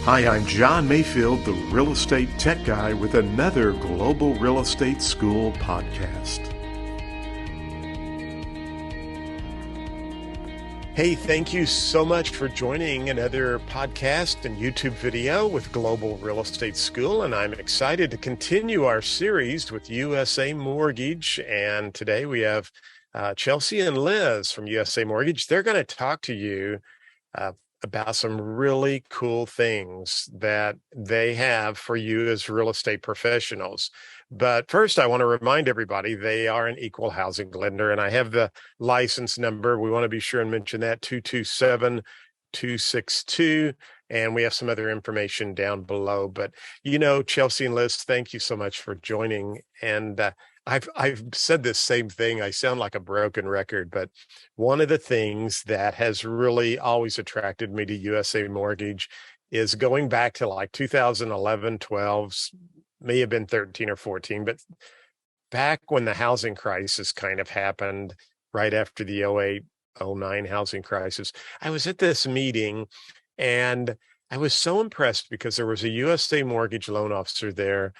Hi, I'm John Mayfield, the Real Estate Tech Guy, with another Global Real Estate School podcast. Hey, thank you so much for joining another podcast and YouTube video with Global Real Estate School. And I'm excited to continue our series with USA Mortgage. And today we have Chelsea and Liz from USA Mortgage. They're going to talk to you about some really cool things that they have for you as real estate professionals. But first, I want to remind everybody they are an equal housing lender, and I have the license number. We want to be sure and mention that, 227-262, and we have some other information down below. But, Chelsea and Liz, thank you so much for joining. And I've said this same thing. I sound like a broken record, but one of the things that has really always attracted me to USA Mortgage is going back to like 2011, 12, may have been 13 or 14, but back when the housing crisis kind of happened right after the 08, 09 housing crisis. I was at this meeting and I was so impressed because there was a USA Mortgage loan officer there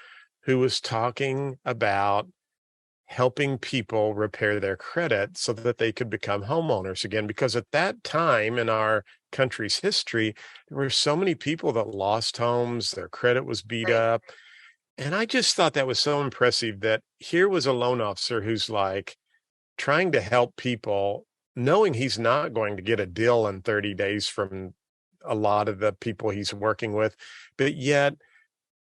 who was talking about helping people repair their credit so that they could become homeowners again. Because at that time in our country's history, there were so many people that lost homes, their credit was beat up. And I just thought that was so impressive that here was a loan officer who's like trying to help people, knowing he's not going to get a deal in 30 days from a lot of the people he's working with, but yet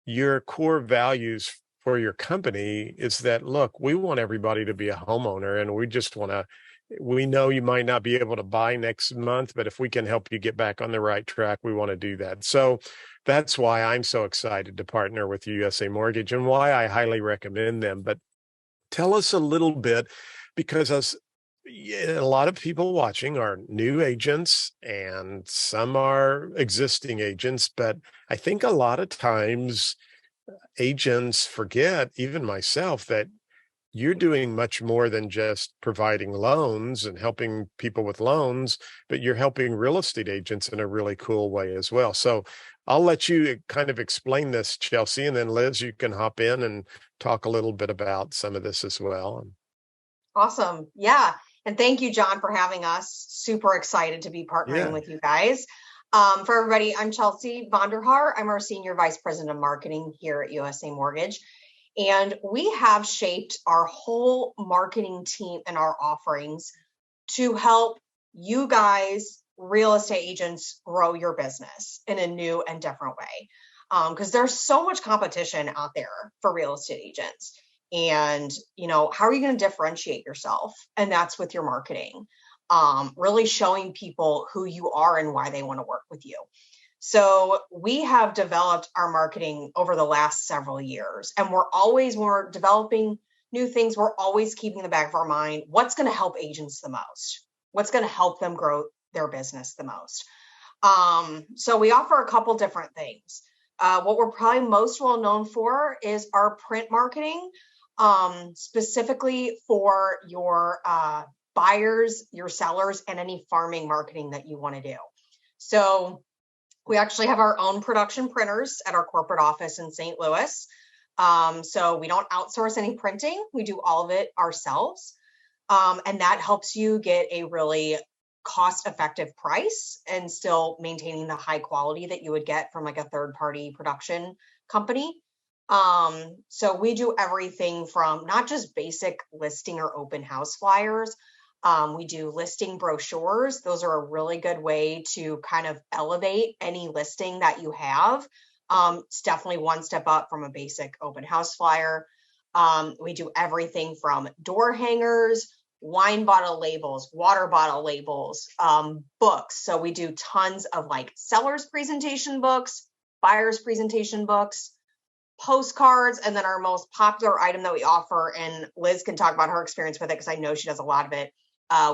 your core values for your company is that, look, we want everybody to be a homeowner, and we know you might not be able to buy next month, but if we can help you get back on the right track, we want to do that. So that's why I'm so excited to partner with USA Mortgage and why I highly recommend them. But tell us a little bit, because a lot of people watching are new agents and some are existing agents, but I think a lot of times agents forget, even myself, that you're doing much more than just providing loans and helping people with loans, but you're helping real estate agents in a really cool way as well. So I'll let you kind of explain this, Chelsea, and then Liz, you can hop in and talk a little bit about some of this as well. Awesome. Yeah. And thank you, John, for having us. Super excited to be partnering with you guys. For everybody, I'm Chelsea Vonder Haar. I'm our Senior Vice President of Marketing here at USA Mortgage. And we have shaped our whole marketing team and our offerings to help you guys, real estate agents, grow your business in a new and different way. Because there's so much competition out there for real estate agents. And, how are you going to differentiate yourself? And that's with your marketing. Really showing people who you are and why they want to work with you. So we have developed our marketing over the last several years, and when we're developing new things, we're always keeping in the back of our mind, what's going to help agents the most? What's going to help them grow their business the most? So we offer a couple different things. What we're probably most well known for is our print marketing, specifically for your buyers, your sellers, and any farming marketing that you want to do. So we actually have our own production printers at our corporate office in St. Louis. So we don't outsource any printing. We do all of it ourselves. And that helps you get a really cost-effective price and still maintaining the high quality that you would get from like a third-party production company. So we do everything from not just basic listing or open house flyers. We do listing brochures. Those are a really good way to kind of elevate any listing that you have. It's definitely one step up from a basic open house flyer. We do everything from door hangers, wine bottle labels, water bottle labels, books. So we do tons of like sellers presentation books, buyers presentation books, postcards, and then our most popular item that we offer, and Liz can talk about her experience with it because I know she does a lot of it.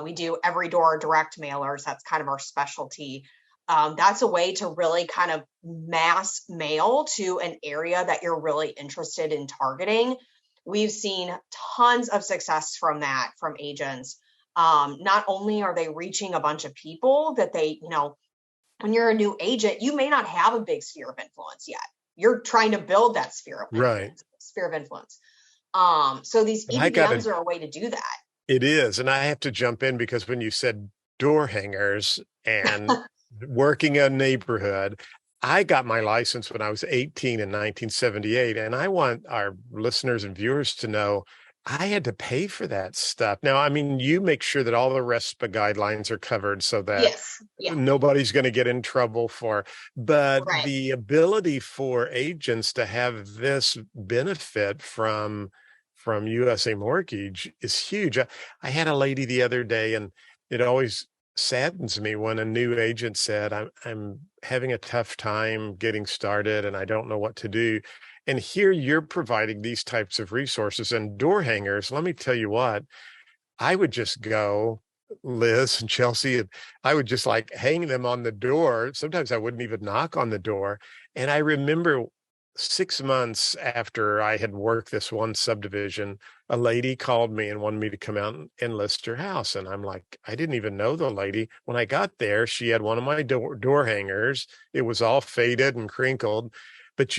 We do every door direct mailers. That's kind of our specialty. That's a way to really kind of mass mail to an area that you're really interested in targeting. We've seen tons of success from that from agents. Not only are they reaching a bunch of people that they, when you're a new agent, you may not have a big sphere of influence yet. You're trying to build that Right. sphere of influence. So these And I got EBDMs to, are a way to do that. it is. And I have to jump in because when you said door hangers and working a neighborhood, I got my license when I was 18 in 1978. And I want our listeners and viewers to know I had to pay for that stuff. Now, I mean, you make sure that all the RESPA guidelines are covered so that Yes. Yeah. nobody's going to get in trouble for, but Right. the ability for agents to have this benefit from USA Mortgage is huge. I had a lady the other day, and it always saddens me when a new agent said, I'm having a tough time getting started and I don't know what to do. And here you're providing these types of resources and door hangers. Let me tell you what, I would just go, Liz and Chelsea, and I would just like hang them on the door. Sometimes I wouldn't even knock on the door. And I remember 6 months after I had worked this one subdivision, a lady called me and wanted me to come out and list her house. And I'm like, I didn't even know the lady. When I got there, she had one of my door hangers. It was all faded and crinkled. But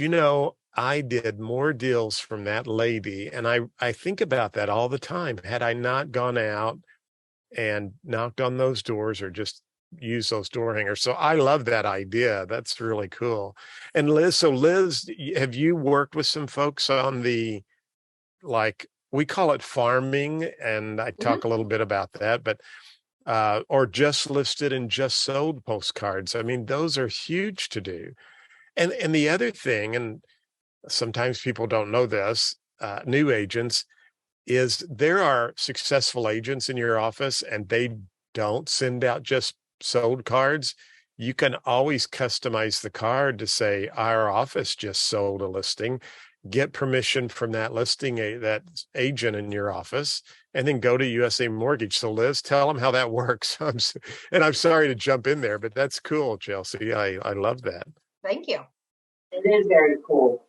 I did more deals from that lady. And I think about that all the time. Had I not gone out and knocked on those doors or just use those door hangers. So I love that idea. That's really cool. And Liz, have you worked with some folks on the, like, we call it farming, and I Mhm. talk a little bit about that, but or just listed and just sold postcards. I mean, those are huge to do. And the other thing, and sometimes people don't know this, new agents, is there are successful agents in your office and they don't send out just sold cards. You can always customize the card to say, our office just sold a listing, get permission from that that agent in your office, and then go to USA Mortgage. So Liz, tell them how that works. And I'm sorry to jump in there, but that's cool, Chelsea. I love that. Thank you. It is very cool.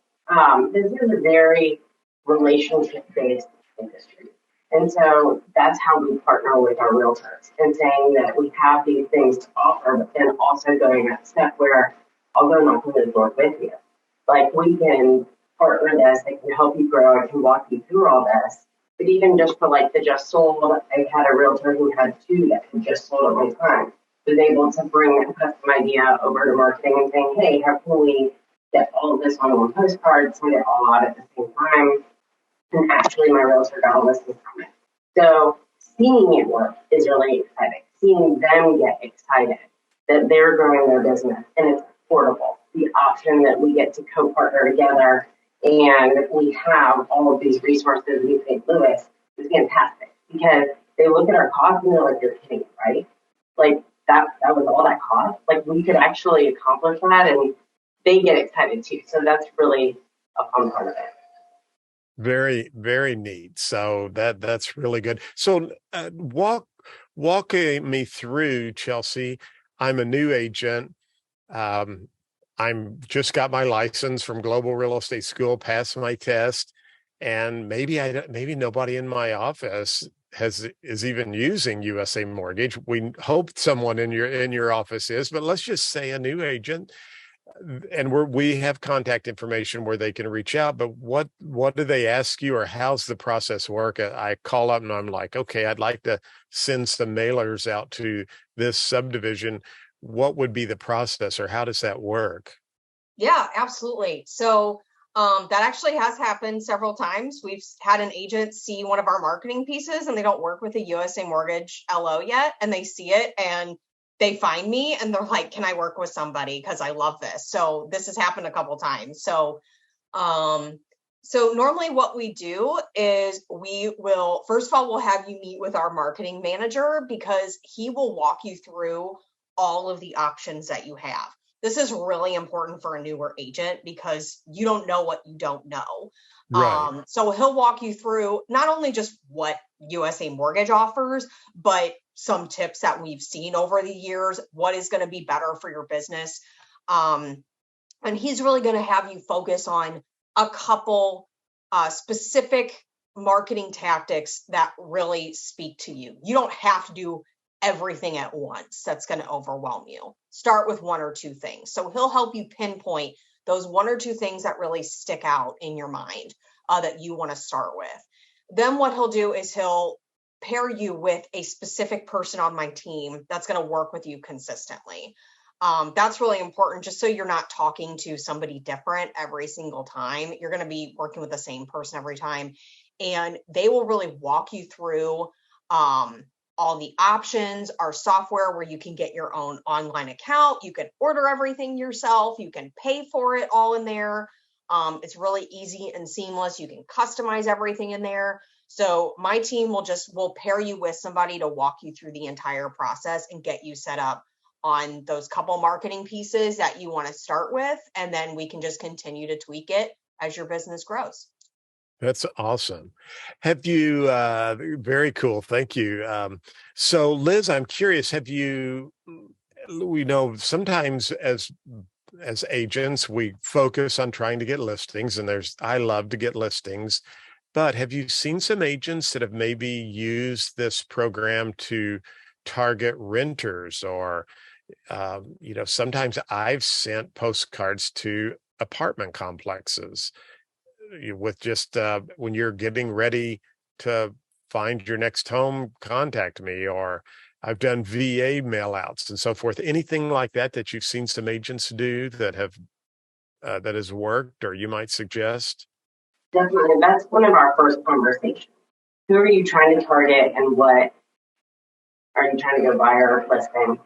This is a very relationship-based industry. And so that's how we partner with our realtors and saying that we have these things to offer, but then also going that step where I'll go knock on the door with you. Like we can partner this, I can help you grow, I can walk you through all this. But even just for like the just sold, I had a realtor who had two that had just sold at one time. Was able to bring a custom idea over to marketing and saying, hey, how can we get all of this on one postcard, send it all out at the same time. And actually, my realtor got all this from it. So seeing it work is really exciting. Seeing them get excited that they're growing their business and it's affordable. The option that we get to co-partner together and we have all of these resources in St. Louis is fantastic because they look at our costs and they're like, you're kidding, right? Like that was all that cost. Like we could actually accomplish that and they get excited too. So that's really a fun part of it. Very, very neat. So that's really good. So walk me through, Chelsea. I'm a new agent. Um, I'm just got my license from Global Real Estate School, passed my test, and maybe nobody in my office is even using USA Mortgage. We hope someone in your office is, but let's just say a new agent, and we have contact information where they can reach out. But what do they ask you, or how's the process work? I call up and I'm like, okay, I'd like to send some mailers out to this subdivision. What would be the process, or how does that work? Yeah, absolutely. So that actually has happened several times. We've had an agent see one of our marketing pieces and they don't work with a USA Mortgage LO yet, and they see it and they find me and they're like, can I work with somebody? Because I love this. So this has happened a couple times. So normally what we do is we will, first of all, we'll have you meet with our marketing manager because he will walk you through all of the options that you have. This is really important for a newer agent because you don't know what you don't know. Right. So he'll walk you through not only just what USA Mortgage offers, but some tips that we've seen over the years, what is going to be better for your business. And he's really going to have you focus on a couple specific marketing tactics that really speak to you. You don't have to do everything at once that's going to overwhelm you. Start with one or two things. So he'll help you pinpoint those one or two things that really stick out in your mind that you want to start with. Then what he'll do is he'll pair you with a specific person on my team that's going to work with you consistently. That's really important, just so you're not talking to somebody different every single time. You're going to be working with the same person every time, and they will really walk you through all the options, our software where you can get your own online account. You can order everything yourself. You can pay for it all in there. It's really easy and seamless. You can customize everything in there. So my team will pair you with somebody to walk you through the entire process and get you set up on those couple marketing pieces that you want to start with. And then we can just continue to tweak it as your business grows. That's awesome. Have you, very cool. Thank you. So Liz, I'm curious, we know sometimes as agents, we focus on trying to get listings, and I love to get listings, but have you seen some agents that have maybe used this program to target renters or, sometimes I've sent postcards to apartment complexes with just when you're getting ready to find your next home, contact me, or I've done VA mail outs and so forth. Anything like that you've seen some agents do that has worked, or you might suggest? Definitely, that's one of our first conversations. Who are you trying to target, and what are you trying to go buyer listing?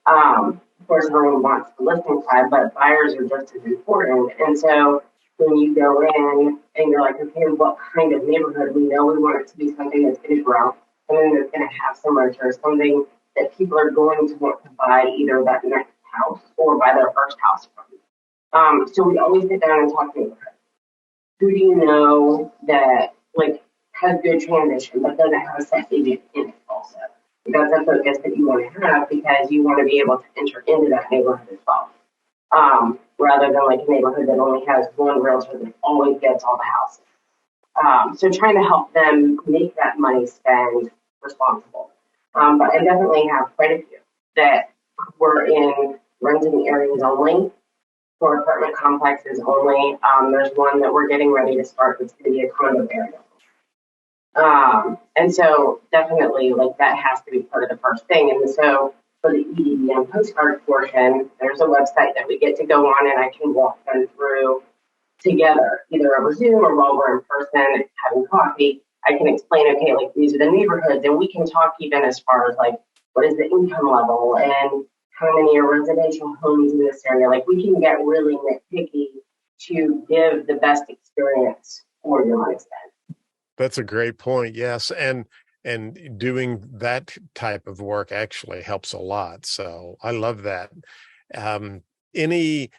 Of course, everyone wants the listing side, but buyers are just as important. And so when you go in and you're like, okay, what kind of neighborhood? We know we want it to be something that's going to grow, something that's going to have some renters, something that people are going to want to buy either that next house or buy their first house from. So we always sit down and talk neighborhood. Who do you know that has good transition but doesn't have a set agent in it also? That's a focus that you want to have because you want to be able to enter into that neighborhood as well. Rather than a neighborhood that only has one realtor that always gets all the houses. So trying to help them make that money spend responsible. But I definitely have quite a few that were in renting areas only, for apartment complexes only. There's one that we're getting ready to start that's going to be a condo area. And so definitely that has to be part of the first thing. And so for the EDM postcard portion, there's a website that we get to go on and I can walk them through together, either over Zoom or while we're in person having coffee. I can explain, okay, these are the neighborhoods, and we can talk even as far as what is the income level and how many are residential homes in this area. We can get really nitpicky to give the best experience for your money spent. That's a great point. Yes. And doing that type of work actually helps a lot. So I love that. And the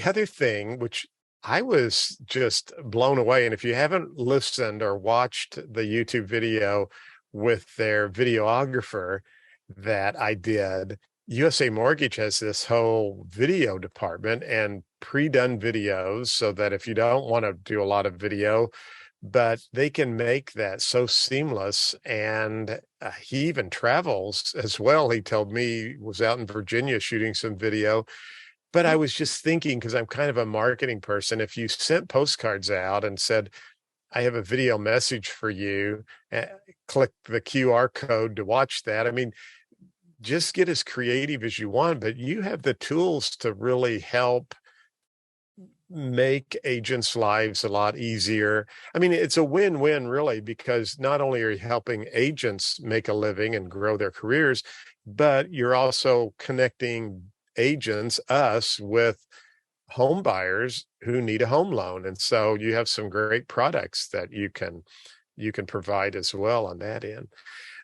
other thing, which I was just blown away. And if you haven't listened or watched the YouTube video with their videographer that I did, USA Mortgage has this whole video department and pre-done videos so that if you don't want to do a lot of video, but they can make that so seamless. And he even travels as well. He told me he was out in Virginia shooting some video. But I was just thinking, because I'm kind of a marketing person, if you sent postcards out and said, I have a video message for you, click the QR code to watch that. I mean, just get as creative as you want, but you have the tools to really help make agents' lives a lot easier. I mean, it's a win-win really, because not only are you helping agents make a living and grow their careers, but you're also connecting agents, us, with home buyers who need a home loan. And so you have some great products that you can provide as well on that end.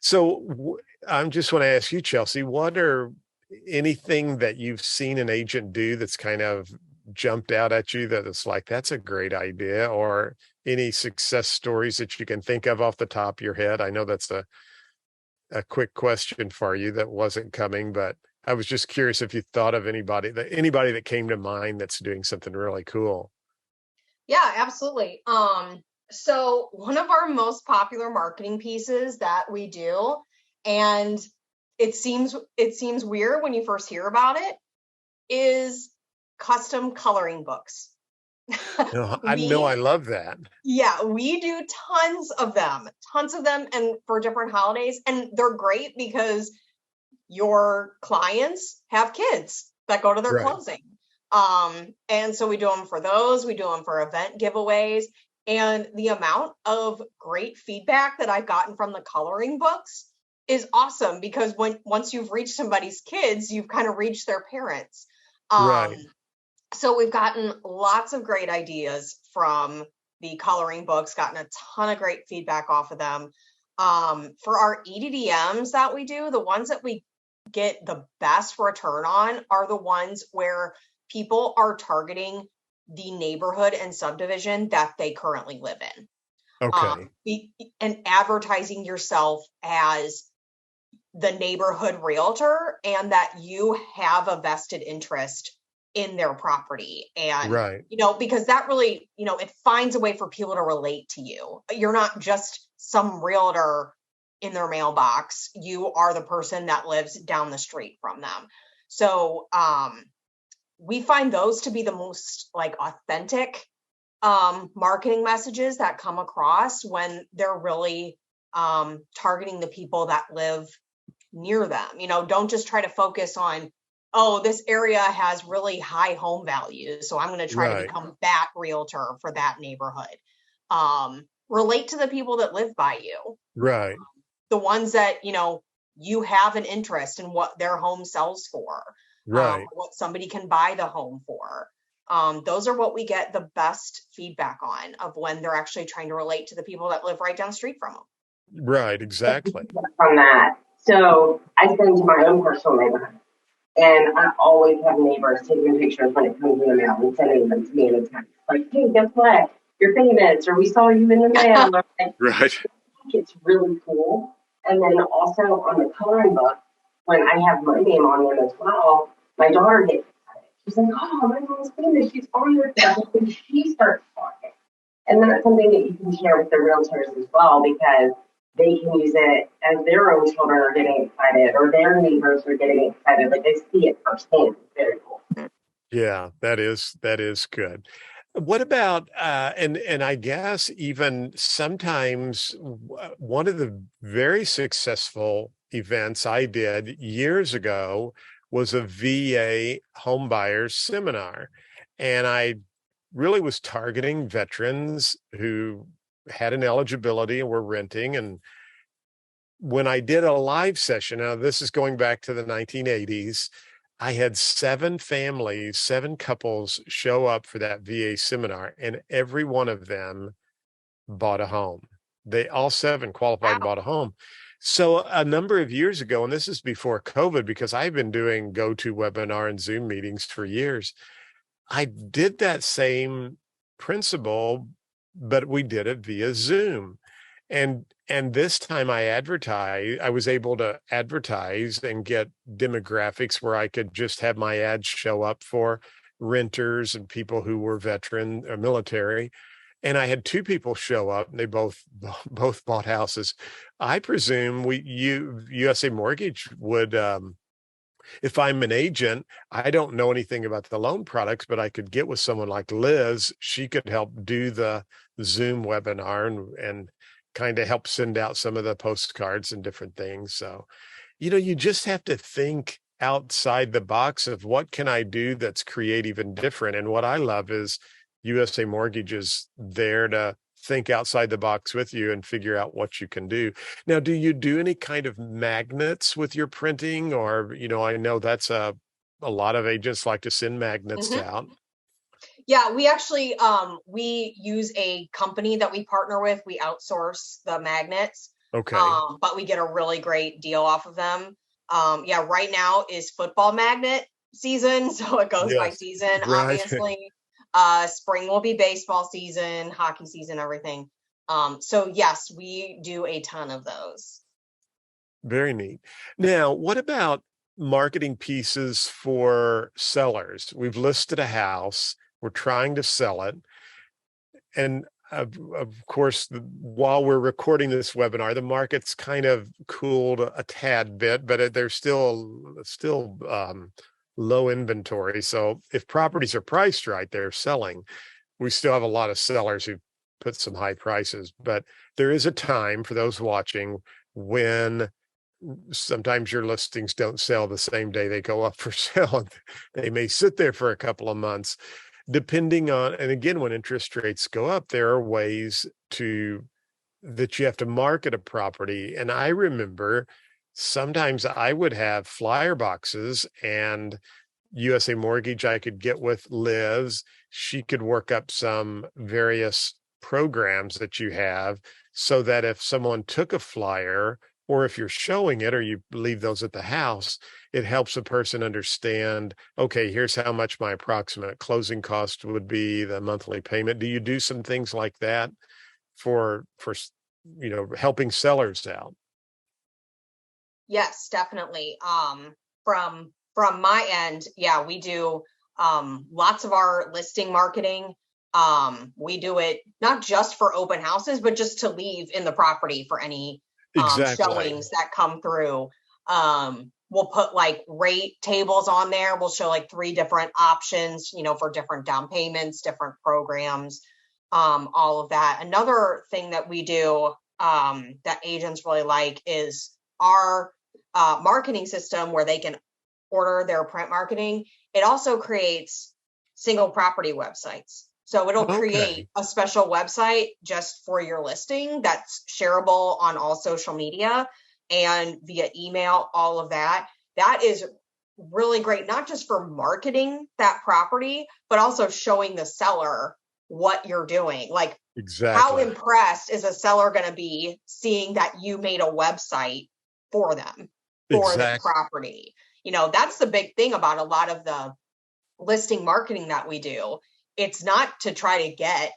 So I just want to ask you, Chelsea, what are anything that you've seen an agent do that's kind of jumped out at you that it's that's a great idea, or any success stories that you can think of off the top of your head? I know that's a quick question for you that wasn't coming, but I was just curious if you thought of anybody that came to mind that's doing something really cool. Yeah, absolutely. So one of our most popular marketing pieces that we do, and it seems weird when you first hear about it, is custom coloring books. No, I know, I love that. Yeah, we do tons of them, and for different holidays. And they're great because your clients have kids that go to their Right. closing. And so we do them for those, we do them for event giveaways. And the amount of great feedback that I've gotten from the coloring books is awesome, because once you've reached somebody's kids, you've kind of reached their parents. Right. So we've gotten lots of great ideas from the coloring books, gotten a ton of great feedback off of them. For our EDDMs that we do, the ones that we get the best return on are the ones where people are targeting the neighborhood and subdivision that they currently live in. Okay. And advertising yourself as the neighborhood realtor, and that you have a vested interest in their property. And, Right. because that really, it finds a way for people to relate to you. You're not just some realtor in their mailbox. You are the person that lives down the street from them. So, we find those to be the most authentic marketing messages that come across when they're really targeting the people that live near them. Don't just try to focus on, oh, this area has really high home values, so I'm going to try to become that realtor for that neighborhood. Relate to the people that live by you. Right. The ones that, you have an interest in what their home sells for. Right. What somebody can buy the home for. Those are what we get the best feedback on, of when they're actually trying to relate to the people that live right down the street from them. Right, exactly. From that. So I send to my own personal neighborhood. And I always have neighbors taking pictures when it comes in the mail and sending them to me in a text. Like, hey, guess what? You're famous, or we saw you in the mail. Or, Right. It's really cool. And then also on the coloring book, when I have my name on them as well, my daughter gets excited. She's like, oh, my mom's famous. She's on your stuff. And she starts talking. And that's something that you can share with the realtors as well, because they can use it as their own children are getting excited, or their neighbors are getting excited. Like, they see it firsthand. It's very cool. Yeah, that is good. What about and I guess even sometimes one of the very successful events I did years ago was a VA home buyers seminar. And I really was targeting veterans who had an eligibility and were renting. And when I did a live session, now this is going back to the 1980s, I had 7 families, 7 couples show up for that VA seminar, and every one of them bought a home. They all 7 qualified and bought a home. So a number of years ago, and this is before COVID, because I've been doing GoToWebinar and Zoom meetings for years, I did that same principle, but we did it via Zoom. And this time I was able to advertise and get demographics where I could just have my ads show up for renters and people who were veteran or military. And I had 2 people show up, and they both bought houses. I presume USA Mortgage would, if I'm an agent, I don't know anything about the loan products, but I could get with someone like Liz. She could help do the Zoom webinar and kind of help send out some of the postcards and different things. So, you just have to think outside the box of what can I do that's creative and different. And what I love is USA Mortgage is there to think outside the box with you and figure out what you can do. Now, do you do any kind of magnets with your printing? Or, I know that's a lot of agents like to send magnets out. Yeah, we actually, we use a company that we partner with. We outsource the magnets. Okay. But we get a really great deal off of them. Yeah, right now is football magnet season. So it goes by season, obviously. Spring will be baseball season, hockey season, everything. So yes, we do a ton of those. Very neat. Now, what about marketing pieces for sellers? We've listed a house. We're trying to sell it. And of course, while we're recording this webinar, the market's kind of cooled a tad bit, but there's still low inventory. So if properties are priced right, they're selling. We still have a lot of sellers who put some high prices, but there is a time for those watching when sometimes your listings don't sell the same day they go up for sale. They may sit there for a couple of months, depending on, and again, when interest rates go up, there are ways that you have to market a property. And I remember sometimes I would have flyer boxes, and USA Mortgage I could get with Liz. She could work up some various programs that you have so that if someone took a flyer, or if you're showing it or you leave those at the house, it helps a person understand, okay, here's how much my approximate closing cost would be, the monthly payment. Do you do some things like that for helping sellers out? Yes, definitely. From my end, yeah, we do lots of our listing marketing. We do it not just for open houses, but just to leave in the property for any Exactly. showings that come through. We'll put like rate tables on there. We'll show like 3 different options, for different down payments, different programs, all of that. Another thing that we do that agents really like is our marketing system where they can order their print marketing. It also creates single property websites. So it'll create a special website just for your listing that's shareable on all social media and via email, all of that. That is really great, not just for marketing that property, but also showing the seller what you're doing. Like, exactly. How impressed is a seller going to be seeing that you made a website for them, for the property? That's the big thing about a lot of the listing marketing that we do. It's not to try to get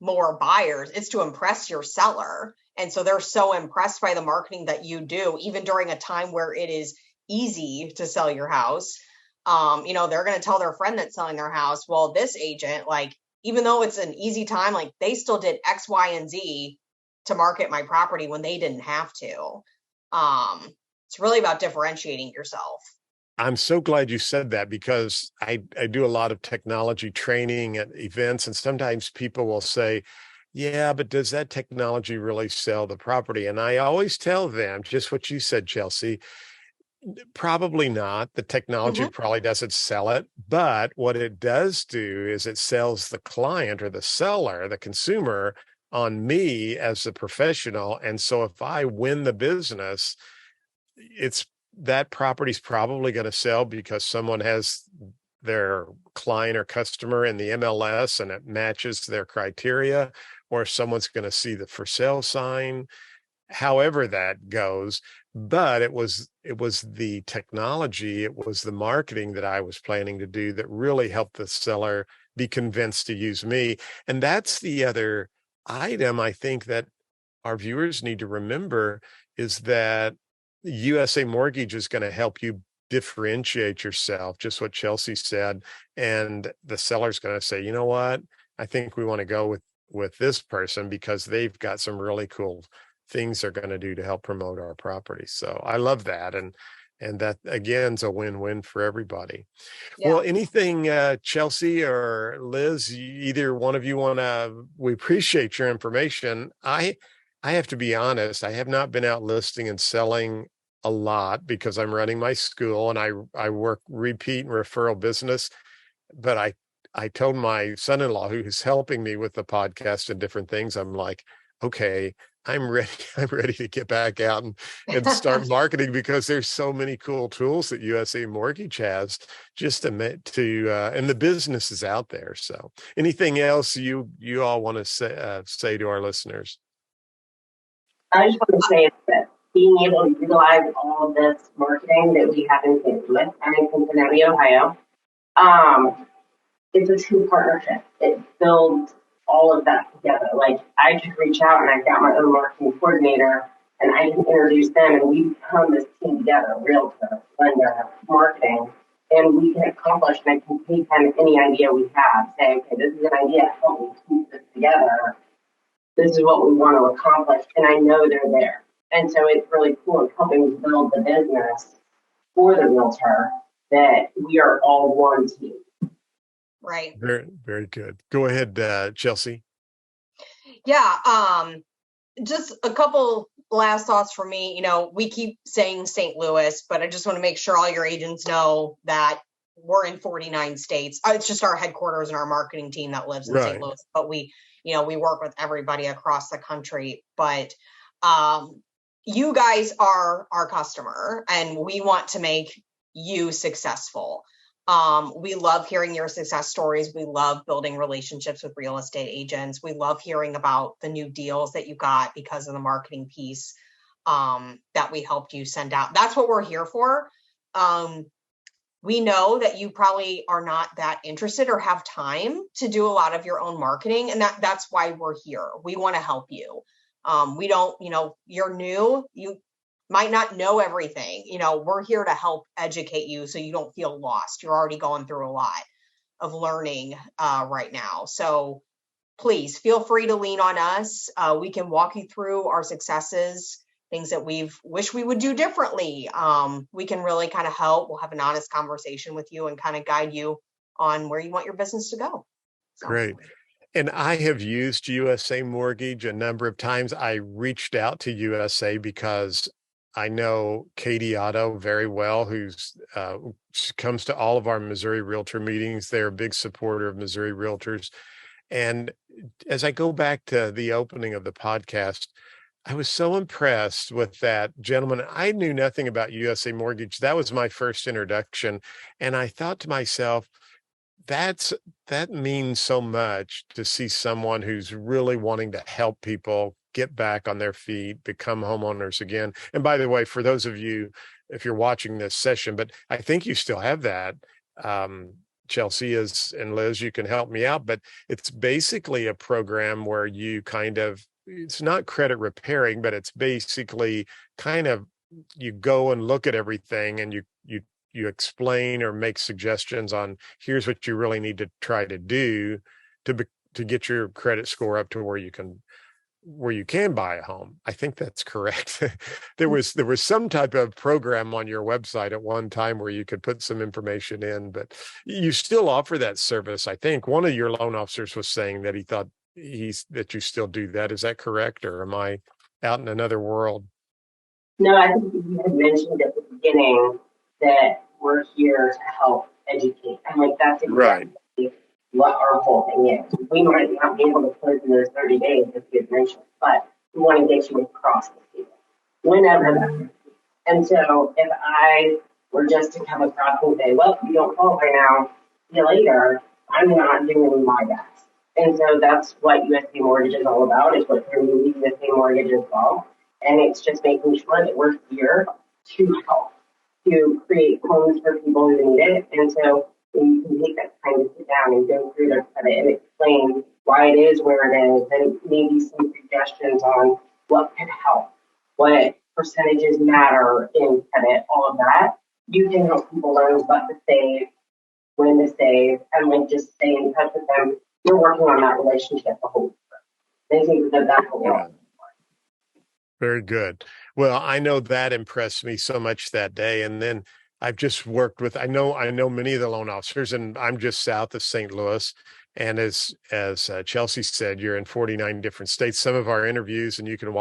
more buyers, it's to impress your seller. And so they're so impressed by the marketing that you do, even during a time where it is easy to sell your house. They're going to tell their friend that's selling their house, well, this agent, like, even though it's an easy time, like they still did X, Y, and Z to market my property when they didn't have to. It's really about differentiating yourself. I'm so glad you said that, because I do a lot of technology training at events, and sometimes people will say, yeah, but does that technology really sell the property? And I always tell them just what you said, Chelsea. Probably not. The technology probably doesn't sell it, but what it does do is it sells the client or the seller, the consumer, on me as the professional. And so if I win the business, that property's probably going to sell because someone has their client or customer in the MLS and it matches their criteria, or someone's going to see the for sale sign, however that goes. But it was the technology, it was the marketing that I was planning to do that really helped the seller be convinced to use me. And that's the other item I think that our viewers need to remember, is that USA Mortgage is going to help you differentiate yourself, just what Chelsea said. And the seller's going to say, you know what, I think we want to go with this person because they've got some really cool things they're going to do to help promote our property. So I love that. And that, again, is a win-win for everybody. Yeah. Well, anything, Chelsea or Liz, either one of you we appreciate your information. I have to be honest, I have not been out listing and selling a lot because I'm running my school and I work repeat and referral business. But I told my son-in-law, who's helping me with the podcast and different things, I'm like, okay, I'm ready to get back out and start marketing, because there's so many cool tools that USA Mortgage has just and the business is out there. So anything else you all want to say to our listeners? I just want to say that being able to utilize all of this marketing that we have in St. Louis, I'm in Cincinnati, Ohio. It's a true partnership. It builds all of that together. Like, I could reach out and I've got my own marketing coordinator and I can introduce them and we become this team together, realtor, lender, marketing, and we can accomplish, and I can take kind of any idea we have, say, okay, this is an idea, help me keep this together, This is what we want to accomplish, and I know they're there. And so it's really cool in helping build the business for the realtor that we are all one team. Right. Very, very good. Go ahead, Chelsea. Yeah. Just a couple last thoughts for me. We keep saying St. Louis, but I just want to make sure all your agents know that we're in 49 states. It's just our headquarters and our marketing team that lives in St. Louis, but we work with everybody across the country. But you guys are our customer, and we want to make you successful. We love hearing your success stories. We love building relationships with real estate agents. We love hearing about the new deals that you got because of the marketing piece that we helped you send out. That's what we're here for. We know that you probably are not that interested or have time to do a lot of your own marketing, and that's why we're here. We want to help you. We don't, you're new. You might not know everything. We're here to help educate you so you don't feel lost. You're already going through a lot of learning right now. So please feel free to lean on us. We can walk you through our successes, things that we've wish we would do differently. We can really kind of help. We'll have an honest conversation with you and kind of guide you on where you want your business to go. So. Great. And I have used USA Mortgage a number of times. I reached out to USA because I know Katie Otto very well, who's comes to all of our Missouri Realtor meetings. They're a big supporter of Missouri Realtors. And as I go back to the opening of the podcast, I was so impressed with that gentleman. I knew nothing about USA Mortgage. That was my first introduction. And I thought to myself, that means so much to see someone who's really wanting to help people get back on their feet, become homeowners again. And by the way, for those of you, if you're watching this session, but I think you still have that, Chelsea and Liz, you can help me out, but it's basically a program where you it's not credit repairing, but it's basically kind of, you go and look at everything and you explain or make suggestions on here's what you really need to try to do to get your credit score up to where you can buy a home. I think that's correct. There was some type of program on your website at one time where you could put some information in, but you still offer that service. I think one of your loan officers was saying that he thought that you still do that. Is that correct, or am I out in another world? No, I think you had mentioned at the beginning that we're here to help educate. And that's exactly what our whole thing is. We might not be able to close in those 30 days, as you had mentioned, but we want to get you across the field whenever that. And so if I were just to come across and say, well, you don't qualify now, see you later, I'm not doing my best. And so that's what USA Mortgage is all about, is what they're doing USA Mortgage as well. And it's just making sure that we're here to help, to create homes for people who need it. And so when you can take that time to sit down and go through their credit and explain why it is where it is, and maybe some suggestions on what could help, what percentages matter in credit, all of that, you can help people learn what to save, when to save, and just stay in touch with them. You're working on that relationship the whole time. I think that's what we're all. Very good. Well, I know that impressed me so much that day. And then I've just worked with, I know many of the loan officers, and I'm just south of St. Louis. And as Chelsea said, you're in 49 different states. Some of our interviews, and you can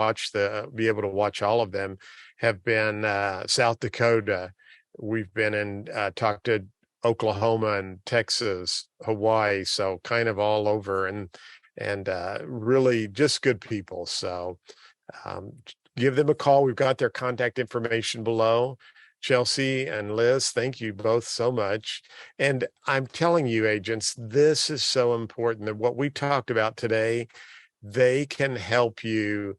be able to watch all of them, have been South Dakota. We've been talked to Oklahoma and Texas, Hawaii. So kind of all over, and really just good people. So give them a call. We've got their contact information below. Chelsea and Liz, thank you both so much. And I'm telling you, agents, this is so important that what we talked about today, they can help you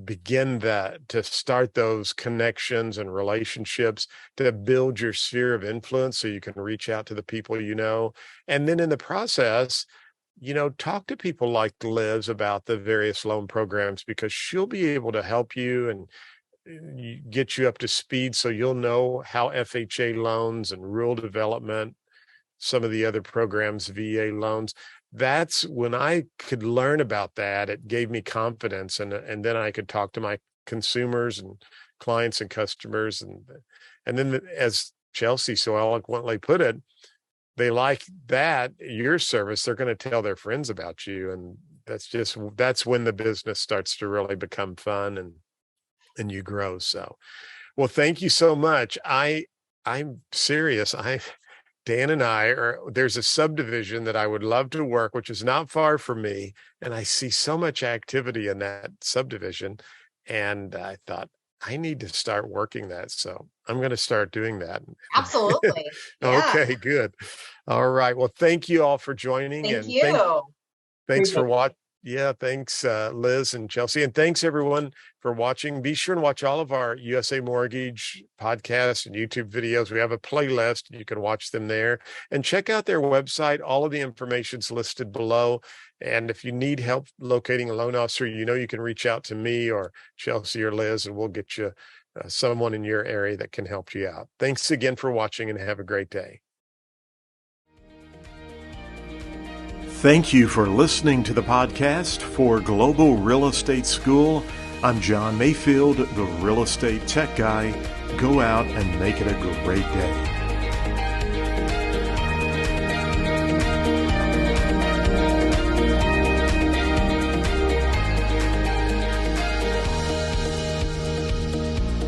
begin to start those connections and relationships, to build your sphere of influence so you can reach out to the people you know. And then in the process, talk to people like Liz about the various loan programs, because she'll be able to help you and get you up to speed so you'll know how FHA loans and rural development some of the other programs, VA loans. That's when I could learn about that. It gave me confidence, and then I could talk to my consumers and clients and customers, and then as Chelsea so eloquently put it, they like that your service. They're going to tell their friends about you, and that's when the business starts to really become fun and you grow. So, well, thank you so much. I'm serious. Dan and there's a subdivision that I would love to work, which is not far from me. And I see so much activity in that subdivision. And I thought, I need to start working that. So I'm going to start doing that. Absolutely. Yeah. Okay, good. All right. Well, thank you all for joining. Thank And you. thanks for watching. Yeah, thanks, Liz and Chelsea. And thanks, everyone, for watching. Be sure and watch all of our USA Mortgage podcasts and YouTube videos. We have a playlist. You can watch them there. And check out their website. All of the information's listed below. And if you need help locating a loan officer, you can reach out to me or Chelsea or Liz, and we'll get you someone in your area that can help you out. Thanks again for watching, and have a great day. Thank you for listening to the podcast for Global Real Estate School. I'm John Mayfield, the Real Estate Tech Guy. Go out and make it a great day.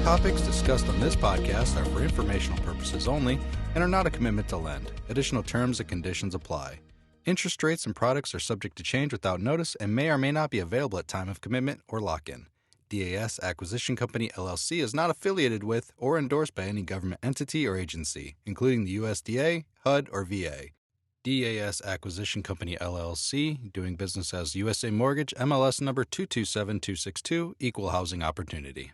Topics discussed on this podcast are for informational purposes only and are not a commitment to lend. Additional terms and conditions apply. Interest rates and products are subject to change without notice and may or may not be available at time of commitment or lock-in. DAS Acquisition Company, LLC is not affiliated with or endorsed by any government entity or agency, including the USDA, HUD, or VA. DAS Acquisition Company, LLC, doing business as USA Mortgage, MLS number 227262, Equal Housing Opportunity.